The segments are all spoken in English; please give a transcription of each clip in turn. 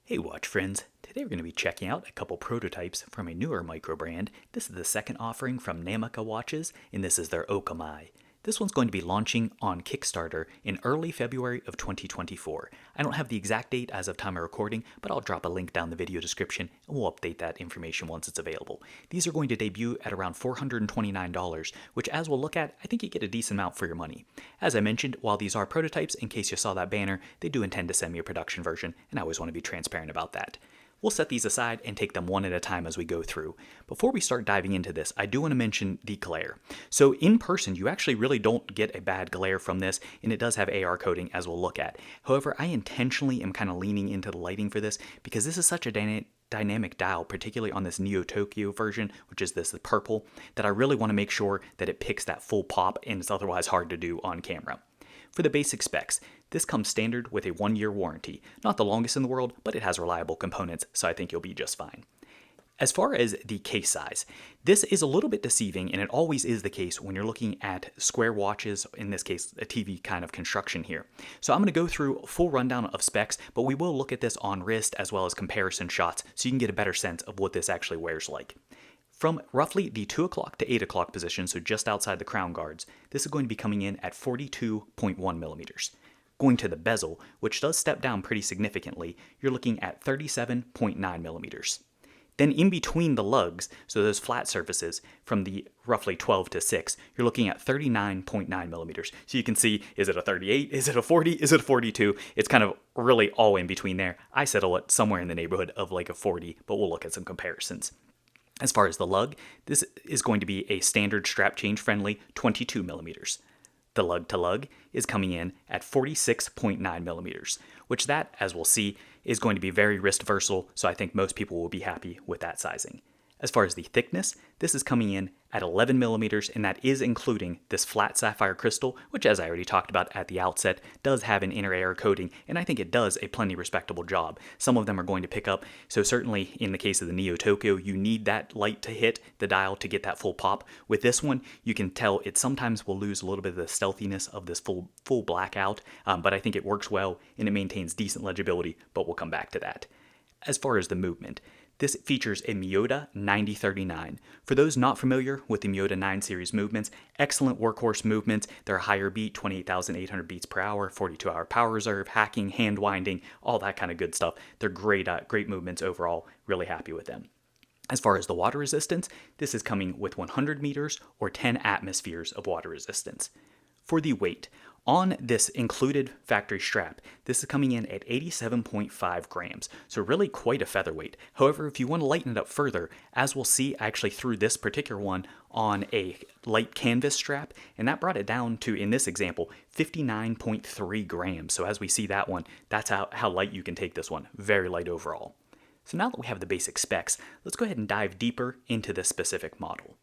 Hey watch friends, today we're going to be checking out a couple prototypes from a newer Microbrand. This is the second offering from Namica watches, and this is their Okami. This one's going to be launching on Kickstarter in early February of 2024. I don't have the exact date as of time of recording, but I'll drop a link down the video description and we'll update that information once it's available. These are going to debut at around $429, which as we'll look at, I think you get a decent amount for your money. As I mentioned, while these are prototypes, in case you saw that banner, they do intend to send me a production version, and I always want to be transparent about that. We'll set these aside and take them one at a time as we go through. Before we start diving into this, I do want to mention the glare. So in person, you actually really don't get a bad glare from this, and it does have AR coating as we'll look at. However, I intentionally am kind of leaning into the lighting for this because this is such a dynamic dial, particularly on this Neo Tokyo version, which is the purple, that I really want to make sure that it picks that full pop, and it's otherwise hard to do on camera. For the basic specs, this comes standard with a 1-year warranty. Not the longest in the world, but it has reliable components, so I think you'll be just fine. As far as the case size, this is a little bit deceiving, and it always is the case when you're looking at square watches, in this case, a TV kind of construction here. So I'm going to go through a full rundown of specs, but we will look at this on wrist as well as comparison shots so you can get a better sense of what this actually wears like. From roughly the 2 o'clock to 8 o'clock position, so just outside the crown guards, this is going to be coming in at 42.1 millimeters. Going to the bezel, which does step down pretty significantly, you're looking at 37.9 millimeters. Then in between the lugs, so those flat surfaces, from the roughly 12 to 6, you're looking at 39.9 millimeters. So you can see, is it a 38? Is it a 40? Is it a 42? It's kind of really all in between there. I settle it somewhere in the neighborhood of like a 40, but we'll look at some comparisons. As far as the lug, this is going to be a standard strap change friendly 22 millimeters. The lug to lug is coming in at 46.9 millimeters, which that, as we'll see, is going to be very wrist versatile, so I think most people will be happy with that sizing. As far as the thickness, this is coming in at 11 millimeters, and that is including this flat sapphire crystal, which, as I already talked about at the outset, does have an inner air coating, and I think it does a plenty respectable job. Some of them are going to pick up, so certainly in the case of the Neo Tokyo, you need that light to hit the dial to get that full pop. With this one, you can tell it sometimes will lose a little bit of the stealthiness of this full blackout, but I think it works well, and it maintains decent legibility, but we'll come back to that. As far as the movement, this features a Miyota 9039. For those not familiar with the Miyota 9 series movements, excellent workhorse movements. They're a higher beat, 28,800 beats per hour, 42-hour power reserve, hacking, hand winding, all that kind of good stuff. They're great movements overall. Really happy with them. As far as the water resistance, this is coming with 100 meters or 10 atmospheres of water resistance. For the weight, on this included factory strap, this is coming in at 87.5 grams, so really quite a featherweight. However, if you want to lighten it up further, as we'll see, I actually threw this particular one on a light canvas strap, and that brought it down to, in this example, 59.3 grams. So as we see that one, that's how light you can take this one. Very light overall. So now that we have the basic specs, let's go ahead and dive deeper into this specific model.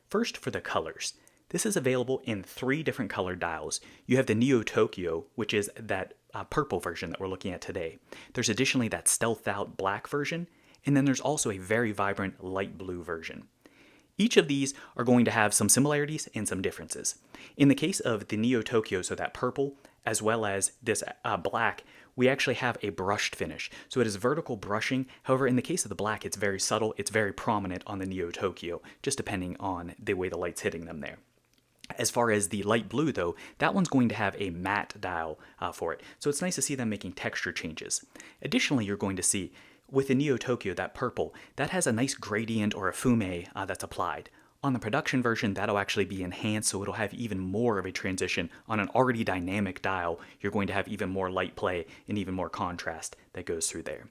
First, for the colors. This is available in 3 different color dials. You have the Neo Tokyo, which is that purple version that we're looking at today. There's additionally that stealth out black version, and then there's also a very vibrant light blue version. Each of these are going to have some similarities and some differences. In the case of the Neo Tokyo, so that purple, as well as this black, we actually have a brushed finish. So it is vertical brushing. However, in the case of the black, it's very subtle. It's very prominent on the Neo Tokyo, just depending on the way the light's hitting them there. As far as the light blue, though, that one's going to have a matte dial for it. So it's nice to see them making texture changes. Additionally, you're going to see with the Neo Tokyo, that purple, that has a nice gradient or a fume that's applied. On the production version, that'll actually be enhanced, so it'll have even more of a transition. On an already dynamic dial, you're going to have even more light play and even more contrast that goes through there.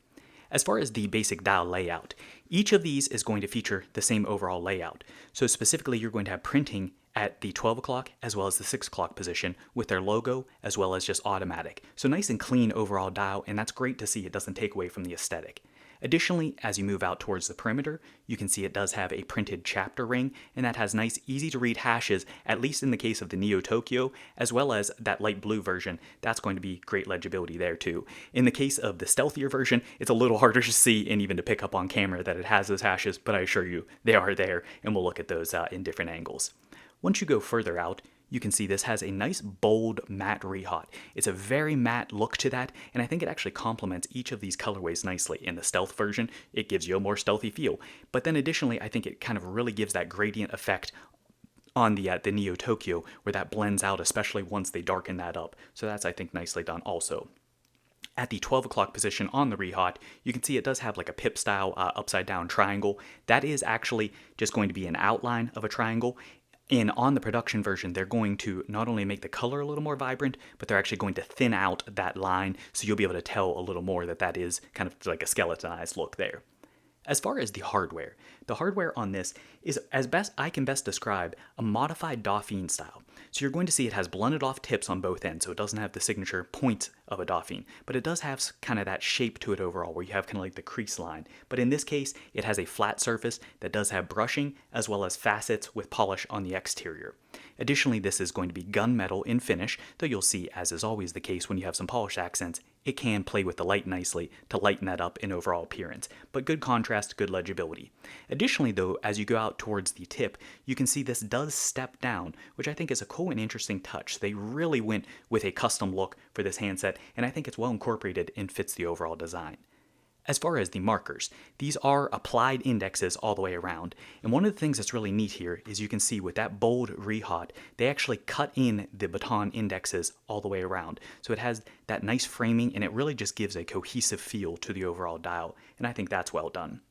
As far as the basic dial layout, each of these is going to feature the same overall layout. So specifically, you're going to have printing at the 12 o'clock as well as the 6 o'clock position with their logo as well as just automatic. So nice and clean overall dial, and that's great to see. It doesn't take away from the aesthetic. Additionally, as you move out towards the perimeter, you can see it does have a printed chapter ring, and that has nice, easy to read hashes, at least in the case of the Neo Tokyo, as well as that light blue version. That's going to be great legibility there too. In the case of the stealthier version, it's a little harder to see and even to pick up on camera that it has those hashes, but I assure you they are there, and we'll look at those in different angles. Once you go further out, you can see this has a nice bold matte rehot. It's a very matte look to that, and I think it actually complements each of these colorways nicely. In the stealth version, it gives you a more stealthy feel, but then additionally, I think it kind of really gives that gradient effect on the Neo Tokyo, where that blends out, especially once they darken that up. So that's, I think, nicely done also. At the 12 o'clock position on the rehot, you can see it does have like a pip style upside down triangle. That is actually just going to be an outline of a triangle. And on the production version, they're going to not only make the color a little more vibrant, but they're actually going to thin out that line, so you'll be able to tell a little more that that is kind of like a skeletonized look there. As far as the hardware on this is, as best I can best describe, a modified Dauphine style. So you're going to see it has blended off tips on both ends, so it doesn't have the signature point of a Dauphine, but it does have kind of that shape to it overall, where you have kind of like the crease line. But in this case, it has a flat surface that does have brushing, as well as facets with polish on the exterior. Additionally, this is going to be gunmetal in finish, though you'll see, as is always the case when you have some polish accents, it can play with the light nicely to lighten that up in overall appearance, but good contrast, good legibility. Additionally though, as you go out towards the tip, you can see this does step down, which I think is a cool and interesting touch. They really went with a custom look for this handset, and I think it's well incorporated and fits the overall design. As far as the markers, these are applied indexes all the way around, and one of the things that's really neat here is you can see with that bold rehot, they actually cut in the baton indexes all the way around. So it has that nice framing, and it really just gives a cohesive feel to the overall dial, and I think that's well done.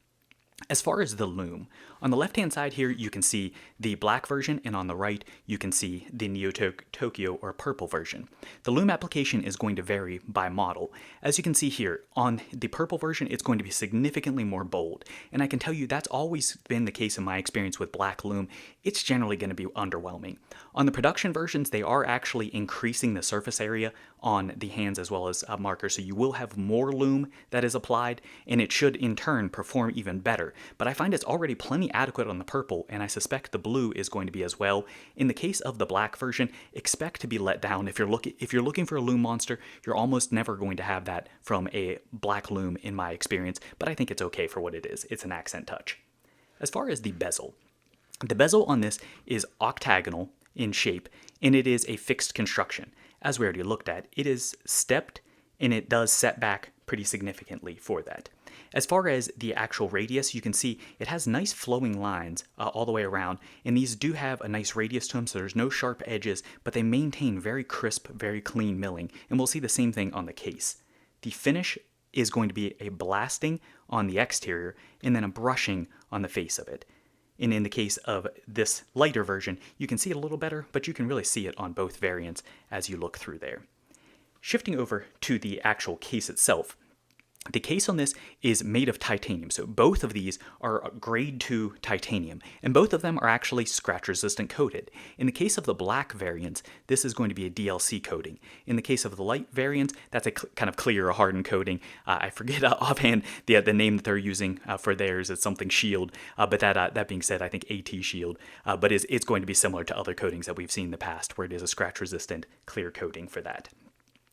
As far as the Lume, on the left-hand side here, you can see the black version, and on the right, you can see the Neo Tokyo or purple version. The Lume application is going to vary by model. As you can see here, on the purple version, it's going to be significantly more bold, and I can tell you that's always been the case in my experience with black Lume. It's generally going to be underwhelming. On the production versions, they are actually increasing the surface area on the hands as well as markers, so you will have more Lume that is applied, and it should in turn perform even better. But I find it's already plenty adequate on the purple, and I suspect the blue is going to be as well. In the case of the black version, expect to be let down. If you're looking for a Lume monster, you're almost never going to have that from a black Lume in my experience, but I think it's okay for what it is. It's an accent touch. As far as the bezel on this is octagonal in shape, and it is a fixed construction. As we already looked at, it is stepped, and it does set back pretty significantly for that. As far as the actual radius, you can see it has nice flowing lines all the way around, and these do have a nice radius to them, so there's no sharp edges, but they maintain very crisp, very clean milling, and we'll see the same thing on the case. The finish is going to be a blasting on the exterior, and then a brushing on the face of it. And in the case of this lighter version, you can see it a little better, but you can really see it on both variants as you look through there. Shifting over to the actual case itself, the case on this is made of titanium, so both of these are grade 2 titanium, and both of them are actually scratch-resistant coated. In the case of the black variants, this is going to be a DLC coating. In the case of the light variants, that's a kind of clear or hardened coating. I forget offhand the name that they're using for theirs. It's something shield, but that being said, I think AT shield, but it's going to be similar to other coatings that we've seen in the past, where it is a scratch-resistant clear coating for that.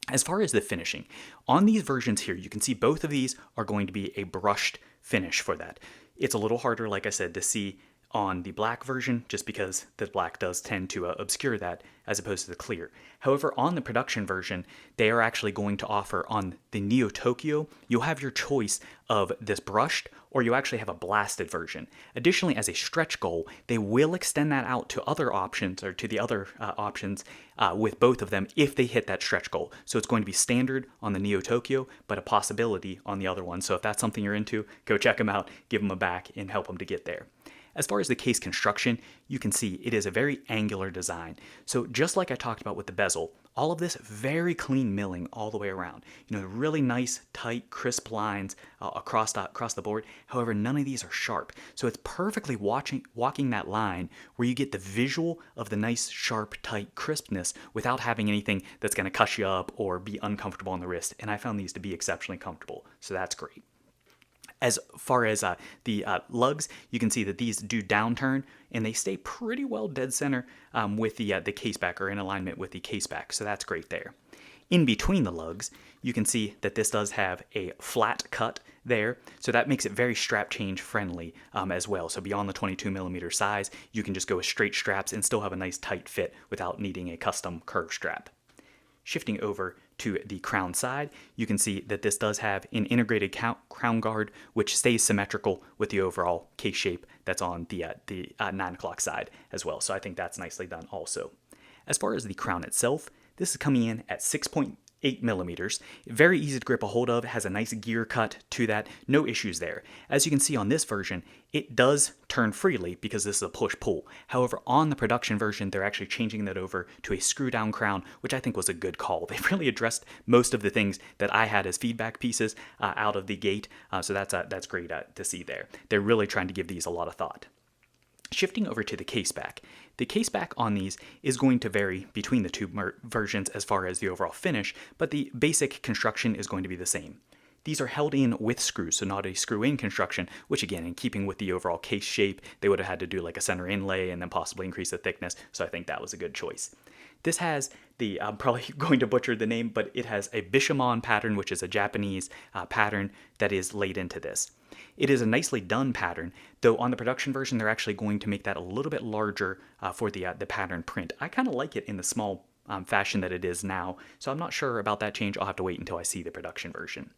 As far as the finishing, on these versions here, you can see both of these are going to be a brushed finish for that. It's a little harder, like I said, to see on the black version, just because the black does tend to obscure that as opposed to the clear. However, on the production version, they are actually going to offer on the Neo Tokyo, you'll have your choice of this brushed, or you actually have a blasted version. Additionally, as a stretch goal, they will extend that out to other options, or to the other options with both of them if they hit that stretch goal. So it's going to be standard on the Neo Tokyo, but a possibility on the other one. So if that's something you're into, go check them out, give them a back, and help them to get there. As far as the case construction, you can see it is a very angular design. So just like I talked about with the bezel, all of this very clean milling all the way around. You know, really nice, tight, crisp lines across the board. However, none of these are sharp. So it's perfectly walking that line where you get the visual of the nice, sharp, tight crispness without having anything that's going to cuss you up or be uncomfortable on the wrist. And I found these to be exceptionally comfortable. So that's great. As far as the lugs, you can see that these do downturn, and they stay pretty well dead center with the case back, or in alignment with the case back, so that's great there. In between the lugs, you can see that this does have a flat cut there, so that makes it very strap change friendly as well. So beyond the 22mm size, you can just go with straight straps and still have a nice tight fit without needing a custom curve strap. Shifting over to the crown side, you can see that this does have an integrated crown guard, which stays symmetrical with the overall case shape that's on the 9 o'clock side as well. So I think that's nicely done also. As far as the crown itself, this is coming in at 6.8mm. Very easy to grip a hold of, has a nice gear cut to that, no issues there. As you can see on this version, it does turn freely because this is a push-pull. However, on the production version, they're actually changing that over to a screw-down crown, which I think was a good call. They've really addressed most of the things that I had as feedback pieces out of the gate, so that's great to see there. They're really trying to give these a lot of thought. Shifting over to the case back. The case back on these is going to vary between the two versions as far as the overall finish, but the basic construction is going to be the same. These are held in with screws, so not a screw-in construction, which again, in keeping with the overall case shape, they would have had to do like a center inlay and then possibly increase the thickness, so I think that was a good choice. This has the, I'm probably going to butcher the name, but it has a Bishamon pattern, which is a Japanese pattern that is laid into this. It is a nicely done pattern, though on the production version, they're actually going to make that a little bit larger for the pattern print. I kind of like it in the small fashion that it is now, so I'm not sure about that change. I'll have to wait until I see the production version.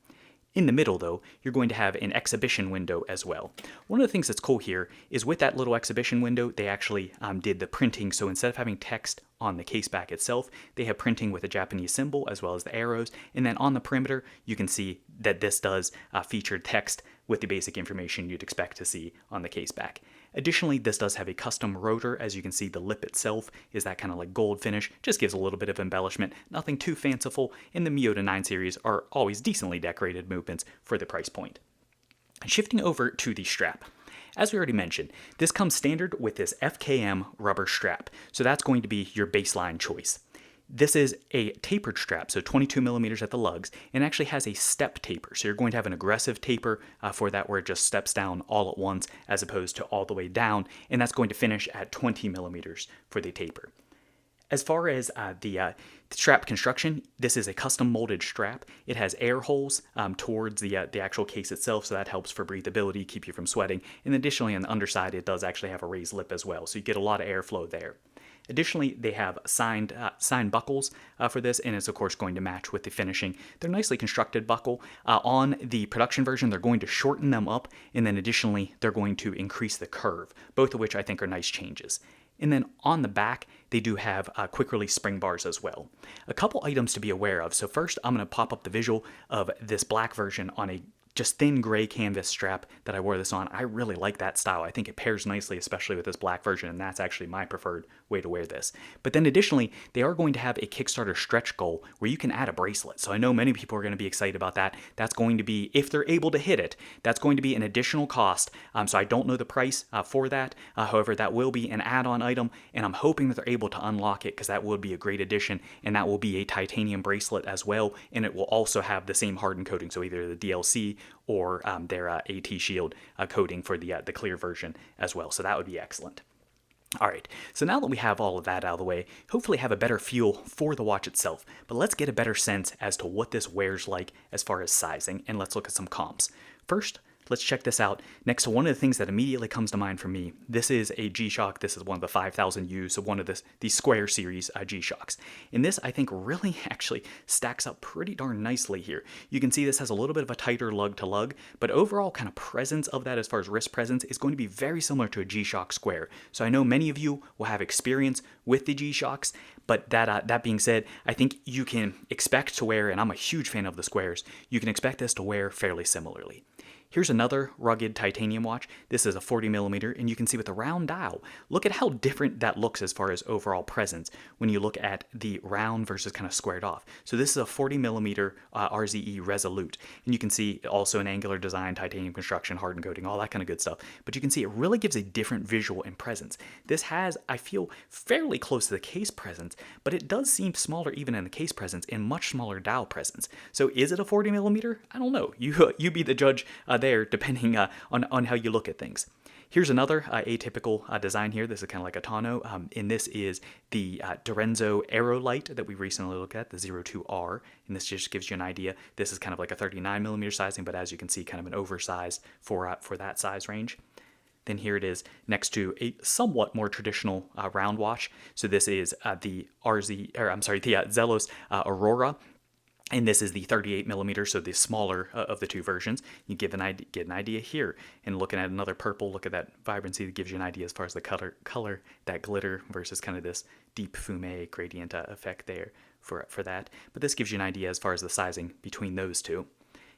In the middle, though, you're going to have an exhibition window as well. One of the things that's cool here is with that little exhibition window, they actually did the printing. So instead of having text on the case back itself, they have printing with a Japanese symbol as well as the arrows. And then on the perimeter, you can see that this does feature text with the basic information you'd expect to see on the case back. Additionally, this does have a custom rotor. As you can see, the lip itself is that kind of like gold finish, just gives a little bit of embellishment, nothing too fanciful, and the Miyota 9 series are always decently decorated movements for the price point. Shifting over to the strap. As we already mentioned, this comes standard with this FKM rubber strap, so that's going to be your baseline choice. This is a tapered strap, so 22mm at the lugs, and actually has a step taper. So you're going to have an aggressive taper for that where it just steps down all at once as opposed to all the way down, and that's going to finish at 20mm for the taper. As far as the strap construction, this is a custom molded strap. It has air holes towards the actual case itself, so that helps for breathability, keep you from sweating. And additionally, on the underside, it does actually have a raised lip as well, so you get a lot of airflow there. Additionally, they have signed buckles for this, and it's of course going to match with the finishing. They're nicely constructed buckle. On the production version, they're going to shorten them up, and then additionally, they're going to increase the curve, both of which I think are nice changes. And then on the back, they do have quick release spring bars as well. A couple items to be aware of. So first, I'm going to pop up the visual of this black version on a just thin gray canvas strap that I wore this on. I really like that style. I think it pairs nicely, especially with this black version, and that's actually my preferred way to wear this. But then additionally, they are going to have a Kickstarter stretch goal where you can add a bracelet. So I know many people are going to be excited about that. That's going to be, if they're able to hit it, that's going to be an additional cost. So I don't know the price for that. However, that will be an add-on item, and I'm hoping that they're able to unlock it because that would be a great addition, and that will be a titanium bracelet as well, and it will also have the same hardened coating, so either the DLC or their AT Shield coating for the clear version as well. So that would be excellent. All right, so now that we have all of that out of the way, hopefully have a better feel for the watch itself, but let's get a better sense as to what this wears like as far as sizing, and let's look at some comps. First, let's check this out. Next to one of the things that immediately comes to mind for me, this is a G-Shock. This is one of the 5000U, so one of these Square Series G-Shocks. And this, I think, really actually stacks up pretty darn nicely here. You can see this has a little bit of a tighter lug to lug, but overall kind of presence of that as far as wrist presence is going to be very similar to a G-Shock Square. So I know many of you will have experience with the G-Shocks, but that being said, I think you can expect to wear, and I'm a huge fan of the Squares, you can expect this to wear fairly similarly. Here's another rugged titanium watch. This is a 40mm, and you can see with the round dial, look at how different that looks as far as overall presence when you look at the round versus kind of squared off. So this is a 40mm RZE Resolute, and you can see also an angular design, titanium construction, hardened coating, all that kind of good stuff. But you can see it really gives a different visual and presence. This has, I feel, fairly close to the case presence, but it does seem smaller even in the case presence and much smaller dial presence. So is it a 40mm? I don't know. You be the judge there, depending on how you look at things. Here's another atypical design here. This is kind of like a tonneau, and this is the Dorenzo Aerolite that we recently looked at, the 02R, and this just gives you an idea. This is kind of like a 39mm sizing, but as you can see, kind of an oversized for that size range. Then here it is next to a somewhat more traditional round watch. So this is the Zelos Aurora. And this is the 38mm, so the smaller of the two versions. You get an idea here. And looking at another purple, look at that vibrancy. That gives you an idea as far as the color, that glitter versus kind of this deep fume gradient effect there for that. But this gives you an idea as far as the sizing between those two.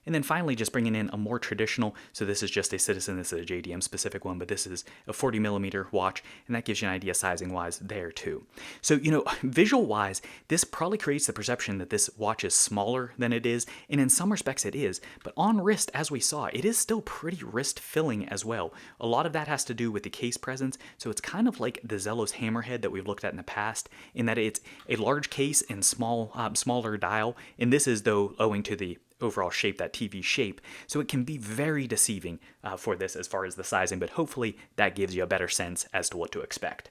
And then finally, just bringing in a more traditional, so this is just a Citizen, this is a JDM specific one, but this is a 40mm watch, and that gives you an idea sizing-wise there too. So, visual-wise, this probably creates the perception that this watch is smaller than it is, and in some respects it is, but on wrist, as we saw, it is still pretty wrist-filling as well. A lot of that has to do with the case presence, so it's kind of like the Zelos Hammerhead that we've looked at in the past, in that it's a large case and smaller dial, and this is, though, owing to the overall shape, that TV shape, so it can be very deceiving for this as far as the sizing, but hopefully that gives you a better sense as to what to expect.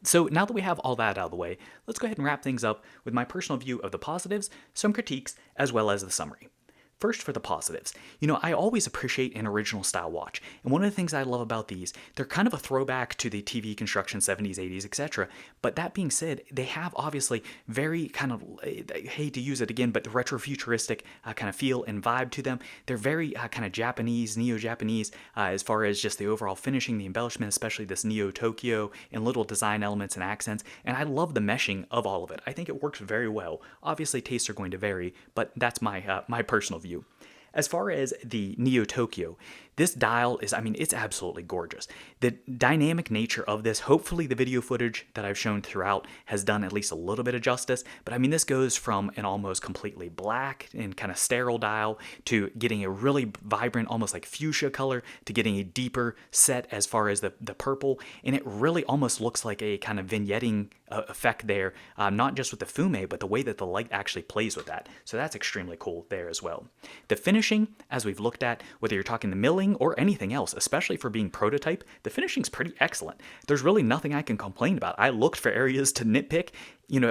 So now that we have all that out of the way, let's go ahead and wrap things up with my personal view of the positives, some critiques, as well as the summary. First, for the positives. I always appreciate an original style watch, and one of the things I love about these, they're kind of a throwback to the TV construction 70s, 80s, etc. But that being said, they have obviously very kind of, I hate to use it again, but the retro-futuristic kind of feel and vibe to them. They're very kind of Japanese, neo-Japanese, as far as just the overall finishing, the embellishment, especially this Neo-Tokyo, and little design elements and accents, and I love the meshing of all of it. I think it works very well. Obviously, tastes are going to vary, but that's my personal view. As far as the Neo Tokyo, this dial is, it's absolutely gorgeous. The dynamic nature of this, hopefully the video footage that I've shown throughout has done at least a little bit of justice, but this goes from an almost completely black and kind of sterile dial to getting a really vibrant, almost like fuchsia color, to getting a deeper set as far as the purple, and it really almost looks like a kind of vignetting effect there, not just with the fume, but the way that the light actually plays with that. So that's extremely cool there as well. The finishing, as we've looked at, whether you're talking the milling or anything else, especially for being prototype, the finishing's pretty excellent. There's really nothing I can complain about. I looked for areas to nitpick.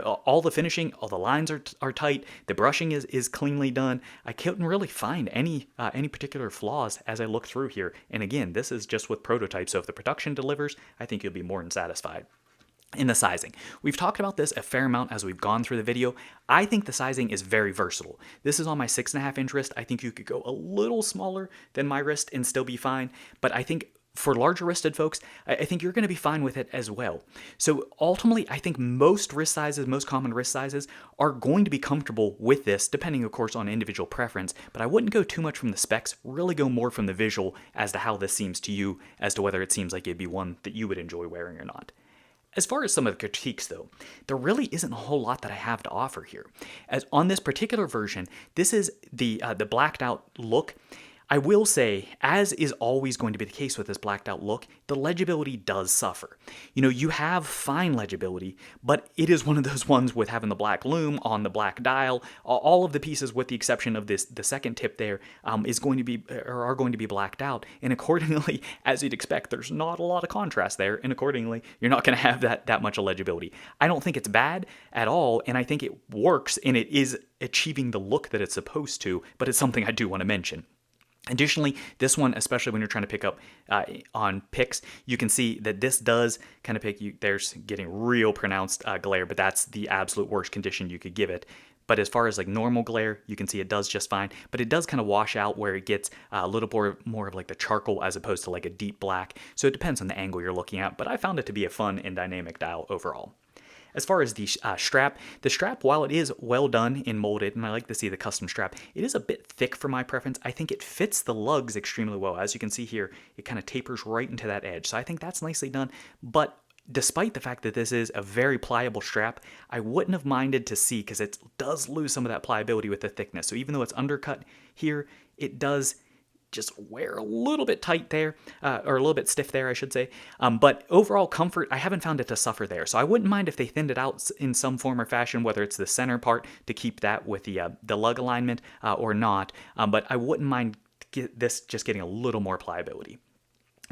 All the finishing, all the lines are tight. The brushing is cleanly done. I couldn't really find any particular flaws as I looked through here. And again, this is just with prototype, so if the production delivers, I think you'll be more than satisfied. In the sizing, we've talked about this a fair amount as we've gone through the video. I think the sizing is very versatile. This is on my 6.5-inch wrist. I think you could go a little smaller than my wrist and still be fine, but I think for larger wristed folks, I think you're going to be fine with it as well. So ultimately, I think most common wrist sizes are going to be comfortable with this, depending of course on individual preference, but I wouldn't go too much from the specs, really go more from the visual as to how this seems to you, as to whether it seems like it'd be one that you would enjoy wearing or not. As far as some of the critiques, though, there really isn't a whole lot that I have to offer here. As on this particular version, this is the blacked out look. I will say, as is always going to be the case with this blacked out look, the legibility does suffer. You have fine legibility, but it is one of those ones with having the black lume on the black dial. All of the pieces, with the exception of the second tip there, are going to be blacked out. And accordingly, as you'd expect, there's not a lot of contrast there. And accordingly, you're not going to have that much legibility. I don't think it's bad at all, and I think it works, and it is achieving the look that it's supposed to, but it's something I do want to mention. Additionally, this one, especially when you're trying to pick up on Pics, you can see that this does kind of pick you. There's getting real pronounced glare, but that's the absolute worst condition you could give it. But as far as like normal glare, you can see it does just fine, but it does kind of wash out where it gets a little more of like the charcoal as opposed to like a deep black. So it depends on the angle you're looking at, but I found it to be a fun and dynamic dial overall. As far as the strap, while it is well done and molded, and I like to see the custom strap, it is a bit thick for my preference. I think it fits the lugs extremely well. As you can see here, it kind of tapers right into that edge. So I think that's nicely done. But despite the fact that this is a very pliable strap, I wouldn't have minded to see, because it does lose some of that pliability with the thickness. So even though it's undercut here, it does just wear a little bit tight there, or a little bit stiff there, I should say. But overall comfort, I haven't found it to suffer there. So I wouldn't mind if they thinned it out in some form or fashion, whether it's the center part to keep that with the lug alignment or not. But I wouldn't mind this just getting a little more pliability.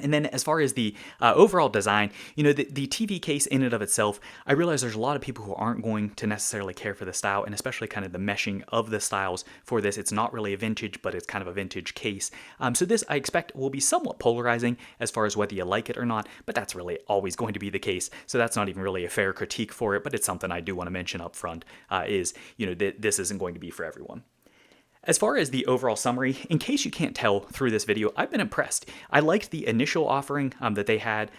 And then as far as the overall design, the TV case in and of itself, I realize there's a lot of people who aren't going to necessarily care for the style, and especially kind of the meshing of the styles for this. It's not really a vintage, but it's kind of a vintage case. So this, I expect, will be somewhat polarizing as far as whether you like it or not, but that's really always going to be the case. So that's not even really a fair critique for it, but it's something I do want to mention up front, is, this isn't going to be for everyone. As far as the overall summary, in case you can't tell through this video, I've been impressed. I liked the initial offering that they had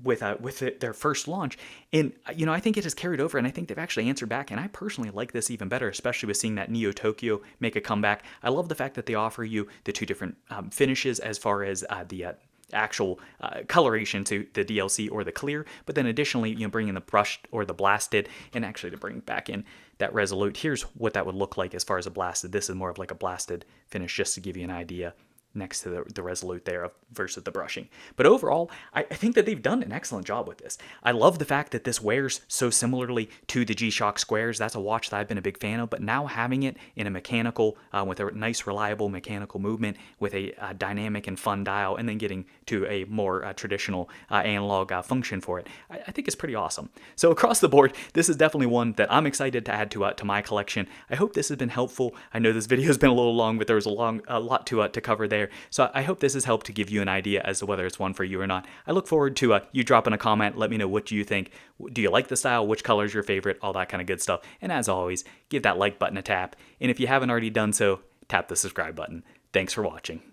with their first launch, and I think it has carried over, and I think they've actually answered back, and I personally like this even better, especially with seeing that Neo Tokyo make a comeback. I love the fact that they offer you the two different finishes as far as the actual coloration to the DLC or the clear, but then additionally, bring in the brushed or the blasted, and actually to bring back in that resolute. Here's what that would look like as far as a blasted. This is more of like a blasted finish, just to give you an idea, next to the resolute there versus the brushing. But overall, I think that they've done an excellent job with this. I love the fact that this wears so similarly to the G-Shock Squares. That's a watch that I've been a big fan of, but now having it in a mechanical, with a nice reliable mechanical movement, with a dynamic and fun dial, and then getting to a more traditional analog function for it, I think is pretty awesome. So across the board, this is definitely one that I'm excited to add to my collection. I hope this has been helpful. I know this video has been a little long, but there was a lot to cover there. So I hope this has helped to give you an idea as to whether it's one for you or not. I look forward to you dropping a comment. Let me know what you think. Do you like the style? Which color is your favorite? All that kind of good stuff. And as always, give that like button a tap. And if you haven't already done so, tap the subscribe button. Thanks for watching.